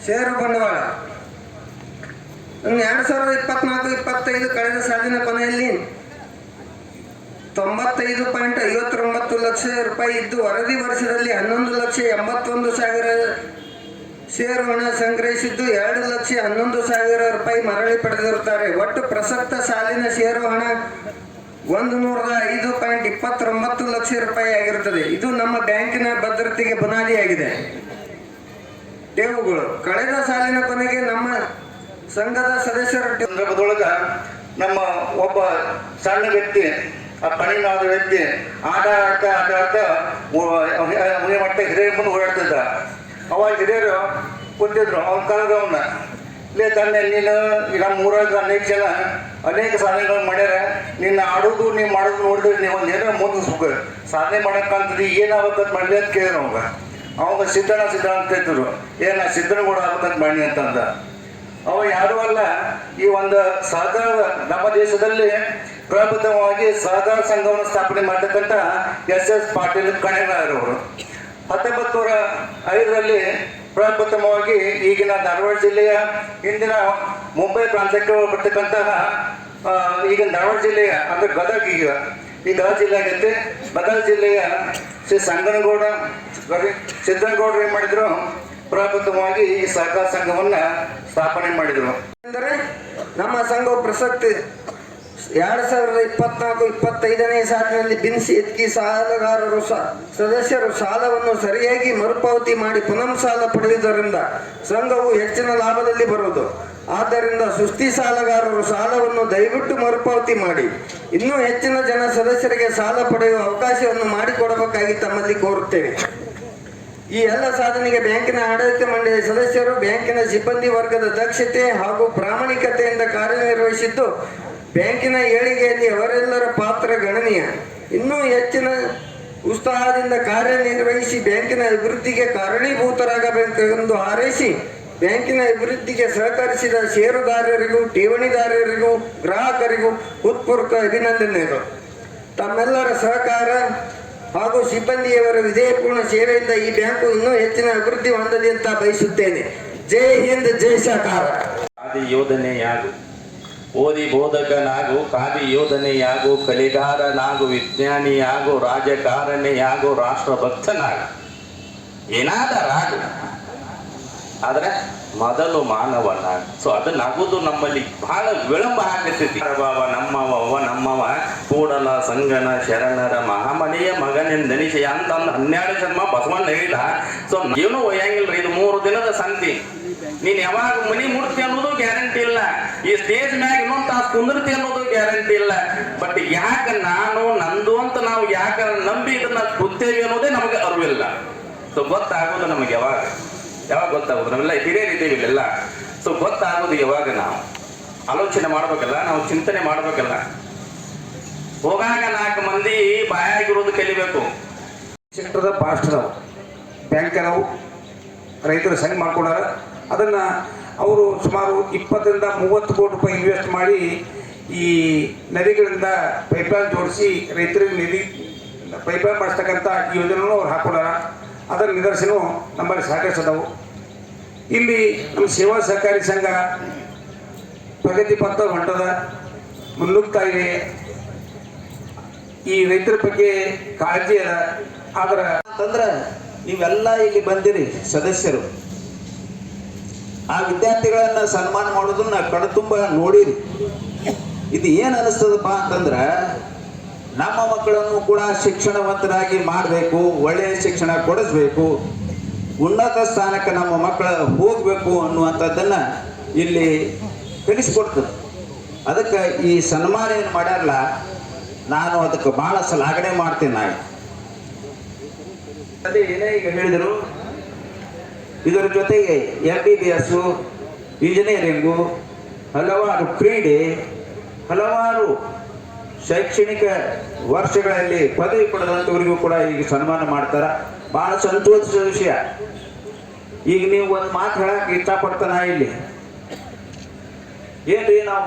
ಷೇರು ಬಂಡವಾಳ 2024-25 ಕಳೆದ ಸಾಲಿನ ಕೊನೆಯಲ್ಲಿ 95.59 ಲಕ್ಷ ರೂಪಾಯಿ ಇದ್ದು, ವರದಿ ವರ್ಷದಲ್ಲಿ 11,81,000 ಷೇರು ಹಣ ಸಂಗ್ರಹಿಸಿದ್ದು 2,11,000 ರೂಪಾಯಿ ಮರಳಿ ಪಡೆದಿರುತ್ತಾರೆ. ಒಟ್ಟು ಪ್ರಸಕ್ತ ಸಾಲಿನ ಷೇರು ಹಣ 105.29 ಲಕ್ಷ ರೂಪಾಯಿ ಆಗಿರುತ್ತದೆ. ಇದು ನಮ್ಮ ಬ್ಯಾಂಕಿನ ಭದ್ರತೆಗೆ ಬುನಾದಿಯಾಗಿದೆ. ಠೇವುಗಳು ಕಳೆದ ಸಾಲಿನ ಕೊನೆಗೆ ನಮ್ಮ ಸಂಘದ ಸದಸ್ಯರ ಸಂದರ್ಭದೊಳಗ ನಮ್ಮ ಒಬ್ಬ ಸಣ್ಣ ವ್ಯಕ್ತಿ, ಆ ಪಣಿನಾದ ವ್ಯಕ್ತಿ ಆಟ ಆಡ್ತಾ ಮಟ್ಟ ಹಿರಿಯರ ಮುಂದೆ ಓಡಾಡ್ತಿದ್ದ. ಅವಾಗ ಹಿರಿಯರು ಕುಂತಿದ್ರು. ಅವನ ಕಾಲದವನ್ನ ಇಲ್ಲೇ ತಾನೆ, ನೀನು ನಮ್ಮ ಊರಾಗ ಅನೇಕ ಸಾಧನೆಗಳು ಮಾಡ್ಯಾರ. ನಿನ್ನ ಆಡೋದು ನೀವು ಮಾಡೋದು ನೋಡಿದ್ರೆ ನೀವು ಒಂದು ಏನೋ ಮುಂದಿಸ್ಬೇಕು, ಸಾಧನೆ ಮಾಡೋಕ್ಕಂತದ್ದು ಏನಾಗಬೇಕಂತ ಮಾಡಲಿ ಅಂತ ಕೇಳಿದ್ರು. ಅವಾಗ ಸಿದ್ಧನ ಅಂತ ಹೇಳ್ತಿದ್ರು. ಸಿದ್ಧನ ಕೂಡ ಆಗ್ಬೇಕಂತ ಮಾಡಿ ಅಂತಂದ. ಅವ ಯಾರೂ ಅಲ್ಲ, ಈ ಒಂದು ಸಹಕಾರ ನಮ್ಮ ದೇಶದಲ್ಲಿ ಪ್ರಬುದ್ಧವಾಗಿ ಸಹಕಾರ ಸಂಘವನ್ನು ಸ್ಥಾಪನೆ ಮಾಡತಕ್ಕಂಥ SS ಪಾಟೀಲ್ ಕಣಗಾರವರು 1905ರಲ್ಲಿ ಪ್ರಪ್ರಥಮವಾಗಿ ಈಗಿನ ಧಾರವಾಡ ಜಿಲ್ಲೆಯ ಹಿಂದಿನ ಮುಂಬೈ ಪ್ರಾಂತ್ಯಕ್ಕೆ ಬರ್ತಕ್ಕಂತಹ ಈಗಿನ ಧಾರವಾಡ ಜಿಲ್ಲೆಯ ಅಂದ್ರೆ ಗದಗ, ಈ ಗದಗ ಜಿಲ್ಲೆ ಆಗೈತೆ. ಗದಗ ಜಿಲ್ಲೆಯ ಶ್ರೀ ಸಿದ್ದನಗೌಡರು ಏನ್ ಮಾಡಿದ್ರು, ಪ್ರಪ್ರಥಮವಾಗಿ ಈ ಸಹಕಾರ ಸಂಘವನ್ನ ಸ್ಥಾಪನೆ ಮಾಡಿದ್ರು. ಅಂದರೆ ನಮ್ಮ ಸಂಘವು ಪ್ರಸಕ್ತಿ 2024-25ನೇ ಸಾಲಿನಲ್ಲಿ ಬಿನ್ಸಿ ಎತ್ತಿ ಸಾಲಗಾರರು ಸದಸ್ಯರು ಸಾಲವನ್ನು ಸರಿಯಾಗಿ ಮರುಪಾವತಿ ಮಾಡಿ ಪುನಃ ಸಾಲ ಪಡೆಯುವುದರಿಂದ ಸಂಘವು ಹೆಚ್ಚಿನ ಲಾಭದಲ್ಲಿ ಬರುವುದು. ಆದ್ದರಿಂದ ಸುಸ್ತಿ ಸಾಲಗಾರರು ಸಾಲವನ್ನು ದಯವಿಟ್ಟು ಮರುಪಾವತಿ ಮಾಡಿ ಇನ್ನೂ ಹೆಚ್ಚಿನ ಜನ ಸದಸ್ಯರಿಗೆ ಸಾಲ ಪಡೆಯುವ ಅವಕಾಶವನ್ನು ಮಾಡಿಕೊಡಬೇಕಾಗಿ ತಮ್ಮಲ್ಲಿ ಕೋರುತ್ತೇವೆ. ಈ ಎಲ್ಲ ಸಾಧನೆಗೆ ಬ್ಯಾಂಕಿನ ಆಡಳಿತ ಮಂಡಳಿ ಸದಸ್ಯರು, ಬ್ಯಾಂಕಿನ ಸಿಬ್ಬಂದಿ ವರ್ಗದ ದಕ್ಷತೆ ಹಾಗೂ ಪ್ರಾಮಾಣಿಕತೆಯಿಂದ ಕಾರ್ಯನಿರ್ವಹಿಸಿದ್ದು ಬ್ಯಾಂಕಿನ ಏಳಿಗೆಯಲ್ಲಿ ಅವರೆಲ್ಲರ ಪಾತ್ರ ಗಣನೀಯ. ಇನ್ನೂ ಹೆಚ್ಚಿನ ಉತ್ಸಾಹದಿಂದ ಕಾರ್ಯನಿರ್ವಹಿಸಿ ಬ್ಯಾಂಕಿನ ಅಭಿವೃದ್ಧಿಗೆ ಕಾರಣೀಭೂತರಾಗಬೇಕೆಂದು ಹಾರೈಸಿ, ಬ್ಯಾಂಕಿನ ಅಭಿವೃದ್ಧಿಗೆ ಸಹಕರಿಸಿದ ಷೇರುದಾರರಿಗೂ, ಠೇವಣಿದಾರರಿಗೂ, ಗ್ರಾಹಕರಿಗೂ ಹೃತ್ಪೂರ್ವಕ ಅಭಿನಂದನೆಗಳು. ತಮ್ಮೆಲ್ಲರ ಸಹಕಾರ ಹಾಗೂ ಸಿಬ್ಬಂದಿಯವರ ವಿಧೇಯಪೂರ್ಣ ಸೇವೆಯಿಂದ ಈ ಬ್ಯಾಂಕು ಇನ್ನೂ ಹೆಚ್ಚಿನ ಅಭಿವೃದ್ಧಿ ಹೊಂದಲಿ ಅಂತ ಬಯಸುತ್ತೇನೆ. ಜೈ ಹಿಂದ್, ಜೈ ಸಹಕಾರ. ಖಾದಿ ಯೋಧನೆಯಾಗು, ಓದಿ ಬೋಧಕನಾಗು, ಖಾದಿ ಯೋಧನೆಯಾಗು, ಕಲಿಗಾರನಾಗು, ವಿಜ್ಞಾನಿಯಾಗು, ರಾಜಕಾರಣಿಯಾಗು, ರಾಷ್ಟ್ರಭಕ್ತನಾಗು, ಏನಾದರಾಗು, ಆದ್ರೆ ಮೊದಲು ಮಾನವನಾಗು. ಸೊ ಅದನ್ನಾಗುವುದು ನಮ್ಮಲ್ಲಿ ಬಹಳ ವಿಳಂಬ ಆಗತೈತಿ. ನಮ್ಮವ ಕೂಡಲ ಸಂಗನ ಶರಣರ ಮಹಾಮನೆಯ ಮಗನೆಂದೆನಿಸೆಯ ಅಂತಂದು 12 ಜನ್ಮ ಬಸವಣ್ಣ ಹೇಳಿದ. ಸೊ ಏನೂ ಒಯ್ಯಂಗಿಲ್ರಿ, ಇದು 3 ದಿನದ ಸಂತಿ. ನೀನ್ ಯಾವಾಗ ಮನಿ ಮುಡ್ತಿ ಅನ್ನೋದು ಗ್ಯಾರಂಟಿ ಇಲ್ಲ, ಈ ಸ್ಟೇಜ್ ಮ್ಯಾಗ ಇನ್ನೊಂದು ತಾಸು ಕುಂದಿರ್ತಿ ಅನ್ನೋದು ಗ್ಯಾರಂಟಿ ಇಲ್ಲ. ಬಟ್ ಯಾಕೆ ನಂದು ಅಂತ ನಾವು ಯಾಕೆ ನಂಬಿ ಇದನ್ನ ಕೂತೇವಿ ಅನ್ನೋದೇ ನಮಗೆ ಅರಿವಿಲ್ಲ. ಸೊ ಗೊತ್ತಾಗೋದು ನಮಗೆ ಯಾವಾಗ ಗೊತ್ತಾಗೋದು, ನಾವೆಲ್ಲ ಹಿರಿಯರಿದ್ದೀವಿ ಇಲ್ಲೆಲ್ಲ. ಸೊ ಗೊತ್ತಾಗೋದು ಯಾವಾಗ ನಾವು ಆಲೋಚನೆ ಮಾಡ್ಬೇಕಲ್ಲ, ನಾವು ಚಿಂತನೆ ಮಾಡ್ಬೇಕಲ್ಲ. ಹೋಗಾಗ 4 ಮಂದಿ ಬಾಯಾಗಿರೋದು ಕಲಿಬೇಕು. ಸೆಕ್ಟರ್ದ ಪಾಸ್ಟರ್ ಬ್ಯಾಂಕರು ರೈತರ ಸಂಘ ಮಾಡ್ಕೊಂಡಾರ. ಅದನ್ನು ಅವರು ಸುಮಾರು 20-30 ಕೋಟಿ ರೂಪಾಯಿ ಇನ್ವೆಸ್ಟ್ ಮಾಡಿ ಈ ನದಿಗಳಿಂದ ಪೈಪ್ಲೈನ್ ಜೋಡಿಸಿ ರೈತರಿಗೆ ಪೈಪ್ಲೈನ್ ಮಾಡಿಸ್ತಕ್ಕಂಥ ಯೋಜನೆಯನ್ನು ಅವ್ರು ಹಾಕೊಂಡಾರ. ಅದರ ನಿದರ್ಶನವು ನಮ್ಮಲ್ಲಿ ಸಾಕಷ್ಟು. ಇಲ್ಲಿ ನಮ್ಮ ಸೇವಾ ಸಹಕಾರಿ ಸಂಘ ಪ್ರಗತಿ ಪಥ ಹೊಂಟದ, ಮುನ್ನುಗ್ತಾ ಇದೆ. ಈ ರೈತರ ಬಗ್ಗೆ ಕಾಳಜಿ ಅದ. ಆದ್ರೆ ಅಂತಂದ್ರೆ ನೀವೆಲ್ಲ ಇಲ್ಲಿ ಬಂದಿರಿ ಸದಸ್ಯರು, ಆ ವಿದ್ಯಾರ್ಥಿಗಳನ್ನ ಸನ್ಮಾನ ಮಾಡೋದನ್ನ ಕಣ್ತುಂಬ ನೋಡಿರಿ. ಇದು ಏನು ಅನಿಸ್ತದಪ್ಪ ಅಂತಂದ್ರೆ, ನಮ್ಮ ಮಕ್ಕಳನ್ನು ಕೂಡ ಶಿಕ್ಷಣವಂತರಾಗಿ ಮಾಡಬೇಕು, ಒಳ್ಳೆಯ ಶಿಕ್ಷಣ ಕೊಡಿಸ್ಬೇಕು, ಉನ್ನತ ಸ್ಥಾನಕ್ಕೆ ನಮ್ಮ ಮಕ್ಕಳು ಹೋಗಬೇಕು ಅನ್ನುವಂಥದ್ದನ್ನು ಇಲ್ಲಿ ತಿಳಿಸ್ಕೊಡ್ತದೆ. ಅದಕ್ಕೆ ಈ ಸನ್ಮಾನ ಏನು ಮಾಡ್ಯಾರಲ್ಲ, ನಾನು ಅದಕ್ಕೆ ಭಾಳ ಶ್ಲಾಘನೆ ಮಾಡ್ತೀನಿ. ನಾನು ಅದೇ ಏನೇ ಈಗ ಹೇಳಿದರು, ಇದರ ಜೊತೆಗೆ MBBS, ಇಂಜಿನಿಯರಿಂಗು, ಹಲವಾರು ಕ್ರೀಡೆ, ಹಲವಾರು ಶೈಕ್ಷಣಿಕ ವರ್ಷಗಳಲ್ಲಿ ಪದವಿ ಪಡೆದಂಥವರಿಗೂ ಕೂಡ ಈಗ ಸನ್ಮಾನ ಮಾಡ್ತಾರೆ. ಭಾಳ ಸಂತೋಷದ ವಿಷಯ. ಈಗ ನೀವು ಒಂದು ಮಾತು ಹೇಳಕ್ಕೆ ಇಷ್ಟಪಡ್ತಾನ ಇಲ್ಲಿ ಏನ್ರಿ, ನಾವು